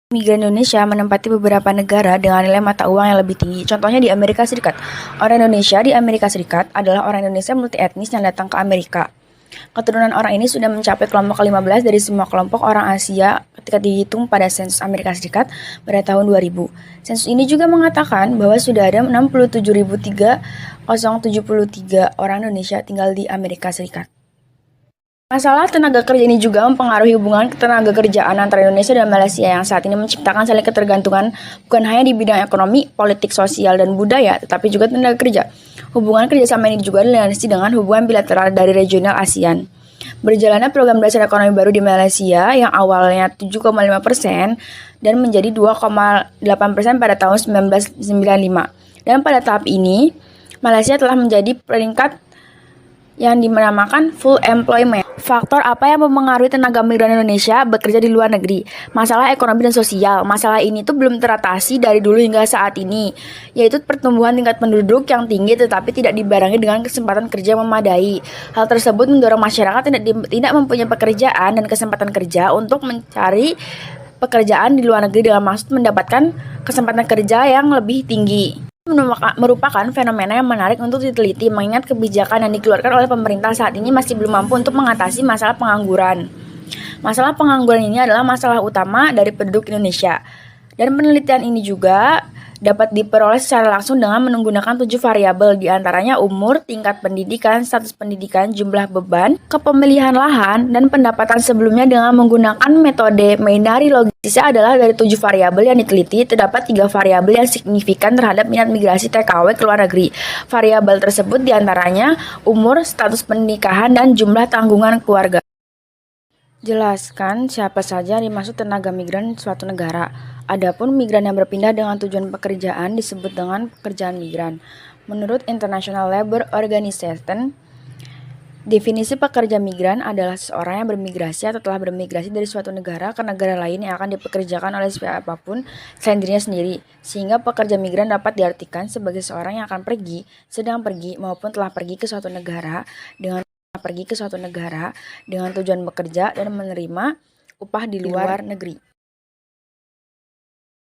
Migran Indonesia menempati beberapa negara dengan nilai mata uang yang lebih tinggi. Contohnya di Amerika Serikat. Orang Indonesia di Amerika Serikat adalah orang Indonesia multi etnis yang datang ke Amerika. Keturunan orang ini sudah mencapai kelompok ke-15 dari semua kelompok orang Asia ketika dihitung pada sensus Amerika Serikat pada tahun 2000. Sensus ini juga mengatakan bahwa sudah ada 67.373 orang Indonesia tinggal di Amerika Serikat. Masalah tenaga kerja ini juga mempengaruhi hubungan tenaga kerjaan antara Indonesia dan Malaysia yang saat ini menciptakan saling ketergantungan bukan hanya di bidang ekonomi, politik, sosial, dan budaya, tetapi juga tenaga kerja. Hubungan kerjasama ini juga dilandasi dengan hubungan bilateral dari regional ASEAN. Berjalannya program dasar ekonomi baru di Malaysia yang awalnya 7,5% dan menjadi 2,8% pada tahun 1995. Dan pada tahap ini, Malaysia telah menjadi peringkat yang dinamakan full employment. Faktor apa yang mempengaruhi tenaga migran Indonesia bekerja di luar negeri? Masalah ekonomi dan sosial. Masalah ini tuh belum teratasi dari dulu hingga saat ini, yaitu pertumbuhan tingkat penduduk yang tinggi tetapi tidak dibarengi dengan kesempatan kerja yang memadai. Hal tersebut mendorong masyarakat tidak mempunyai pekerjaan dan kesempatan kerja untuk mencari pekerjaan di luar negeri dengan maksud mendapatkan kesempatan kerja yang lebih tinggi. Merupakan fenomena yang menarik untuk diteliti mengingat kebijakan yang dikeluarkan oleh pemerintah saat ini masih belum mampu untuk mengatasi masalah pengangguran. Masalah pengangguran ini adalah masalah utama dari penduduk Indonesia. Dan penelitian ini juga dapat diperoleh secara langsung dengan menggunakan 7 variabel, diantaranya umur, tingkat pendidikan, status pendidikan, jumlah beban, kepemilihan lahan, dan pendapatan sebelumnya dengan menggunakan metode Mainari logis. Sisa adalah dari 7 variabel yang diteliti, terdapat 3 variabel yang signifikan terhadap minat migrasi TKW ke luar negeri. Variabel tersebut diantaranya umur, status pernikahan, dan jumlah tanggungan keluarga. Jelaskan siapa saja yang dimaksud tenaga migran suatu negara. Adapun migran yang berpindah dengan tujuan pekerjaan disebut dengan pekerjaan migran. Menurut International Labour Organization, definisi pekerja migran adalah seseorang yang bermigrasi atau telah bermigrasi dari suatu negara ke negara lain yang akan dipekerjakan oleh siapapun selain dirinya sendiri. Sehingga pekerja migran dapat diartikan sebagai seorang yang akan pergi, sedang pergi, maupun telah pergi ke suatu negara dengan tujuan bekerja dan menerima upah di luar negeri.